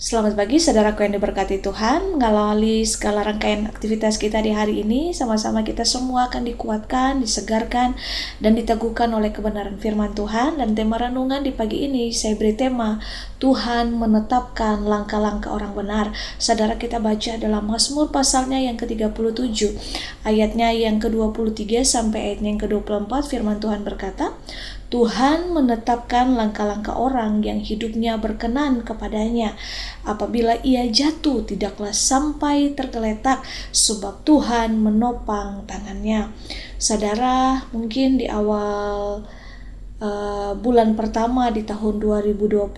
Selamat pagi saudaraku yang diberkati Tuhan. Mengawali segala rangkaian aktivitas kita di hari ini, sama-sama kita semua akan dikuatkan, disegarkan, dan diteguhkan oleh kebenaran firman Tuhan. Dan tema renungan di pagi ini saya beri tema Tuhan menetapkan langkah-langkah orang benar. Saudara, kita baca dalam Mazmur pasalnya yang ke-37, ayatnya yang ke-23 sampai ayatnya yang ke-24. Firman Tuhan berkata, Tuhan menetapkan langkah-langkah orang yang hidupnya berkenan kepadanya. Apabila ia jatuh, tidaklah sampai tergeletak, sebab Tuhan menopang tangannya. Saudara, mungkin di awal bulan pertama di tahun 2025,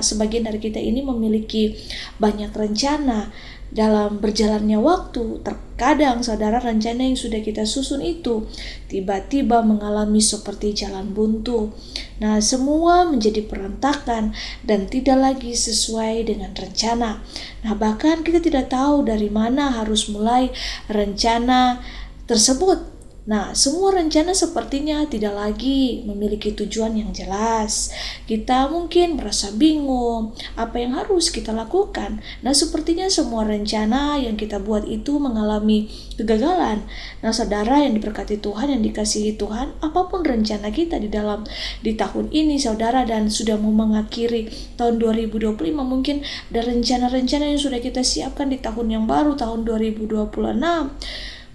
sebagian dari kita ini memiliki banyak rencana. Dalam berjalannya waktu, terkadang saudara, rencana yang sudah kita susun itu tiba-tiba mengalami seperti jalan buntu. Nah, semua menjadi berantakan dan tidak lagi sesuai dengan rencana. Nah, bahkan kita tidak tahu dari mana harus mulai rencana tersebut. Nah, semua rencana sepertinya tidak lagi memiliki tujuan yang jelas. Kita mungkin merasa bingung apa yang harus kita lakukan. Nah, sepertinya semua rencana yang kita buat itu mengalami kegagalan. Nah, saudara yang diberkati Tuhan, yang dikasihi Tuhan, apapun rencana kita di tahun ini, saudara, dan sudah mau mengakhiri tahun 2025, mungkin ada rencana-rencana yang sudah kita siapkan di tahun yang baru, tahun 2026.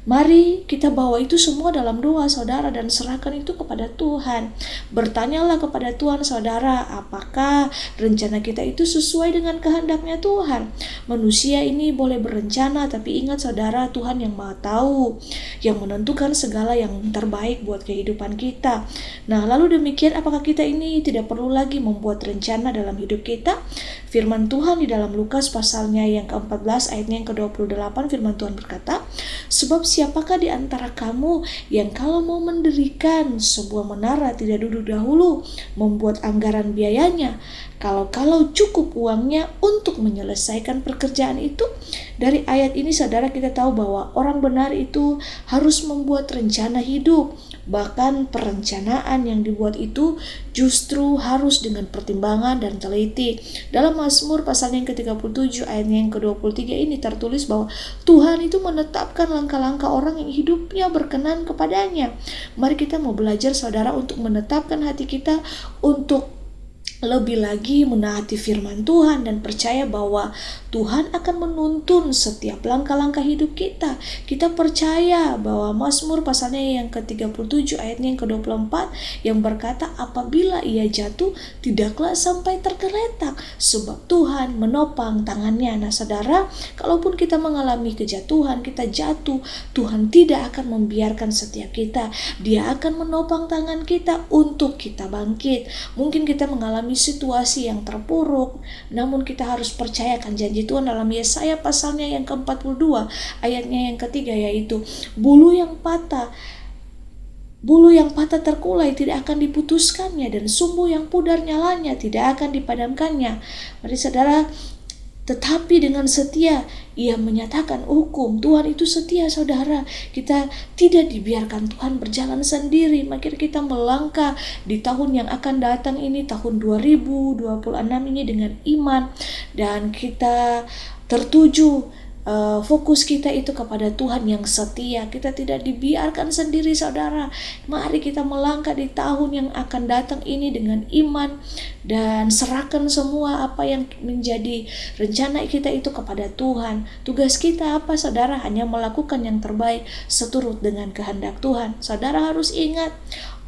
Mari kita bawa itu semua dalam doa, saudara, dan serahkan itu kepada Tuhan. Bertanyalah kepada Tuhan, saudara, apakah rencana kita itu sesuai dengan kehendaknya Tuhan. Manusia ini boleh berencana, tapi ingat saudara, Tuhan yang Maha Tahu, yang menentukan segala yang terbaik buat kehidupan kita. Nah, lalu demikian, apakah kita ini tidak perlu lagi membuat rencana dalam hidup kita? Firman Tuhan di dalam Lukas pasalnya yang ke-14 ayatnya yang ke-28, firman Tuhan berkata, sebab siapakah di antara kamu yang kalau mau mendirikan sebuah menara tidak duduk dahulu membuat anggaran biayanya? Kalau cukup uangnya untuk menyelesaikan pekerjaan itu. Dari ayat ini saudara, kita tahu bahwa orang benar itu harus membuat rencana hidup. Bahkan perencanaan yang dibuat itu justru harus dengan pertimbangan dan teliti. Dalam Mazmur pasal yang ke-37 ayat yang ke-23 ini tertulis bahwa Tuhan itu menetapkan langkah-langkah orang yang hidupnya berkenan kepadanya. Mari kita mau belajar saudara untuk menetapkan hati kita untuk lebih lagi menaati firman Tuhan dan percaya bahwa Tuhan akan menuntun setiap langkah-langkah hidup kita. Kita percaya bahwa Mazmur pasalnya yang ke-37 ayatnya yang ke-24 yang berkata, apabila ia jatuh tidaklah sampai tergeletak, sebab Tuhan menopang tangannya. Nah, saudara, kalaupun kita mengalami kejatuhan, kita jatuh, Tuhan tidak akan membiarkan setiap kita. Dia akan menopang tangan kita untuk kita bangkit. Mungkin kita mengalami situasi yang terpuruk, namun kita harus percayakan janji Tuhan dalam Yesaya pasalnya yang ke-42 ayatnya yang ketiga, yaitu bulu yang patah terkulai tidak akan diputuskannya, dan sumbu yang pudar nyalanya tidak akan dipadamkannya. Mari saudara, tetapi dengan setia ia menyatakan hukum. Tuhan itu setia, saudara. Kita tidak dibiarkan Tuhan berjalan sendiri. Maka kita melangkah di tahun yang akan datang ini, tahun 2026 ini, dengan iman, dan kita tertuju fokus kita itu kepada Tuhan yang setia. Kita tidak dibiarkan sendiri, saudara. Mari kita melangkah di tahun yang akan datang ini dengan iman dan serahkan semua apa yang menjadi rencana kita itu kepada Tuhan. Tugas kita apa, saudara? Hanya melakukan yang terbaik seturut dengan kehendak Tuhan. Saudara harus ingat,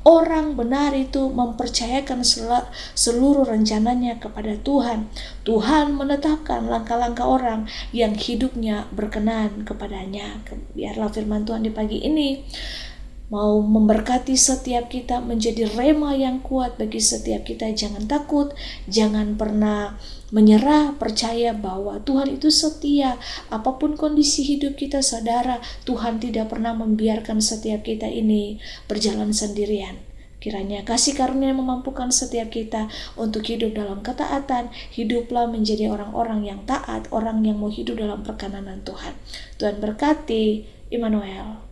orang benar itu mempercayakan seluruh rencananya kepada Tuhan. Tuhan menetapkan langkah-langkah orang yang hidupnya berkenan kepadanya. Biarlah firman Tuhan di pagi ini mau memberkati setiap kita, menjadi rema yang kuat bagi setiap kita. Jangan takut, jangan pernah menyerah, percaya bahwa Tuhan itu setia. Apapun kondisi hidup kita, saudara, Tuhan tidak pernah membiarkan setiap kita ini berjalan sendirian. Kiranya kasih karunia memampukan setiap kita untuk hidup dalam ketaatan. Hiduplah menjadi orang-orang yang taat, orang yang mau hidup dalam perkenanan Tuhan. Tuhan berkati. Immanuel.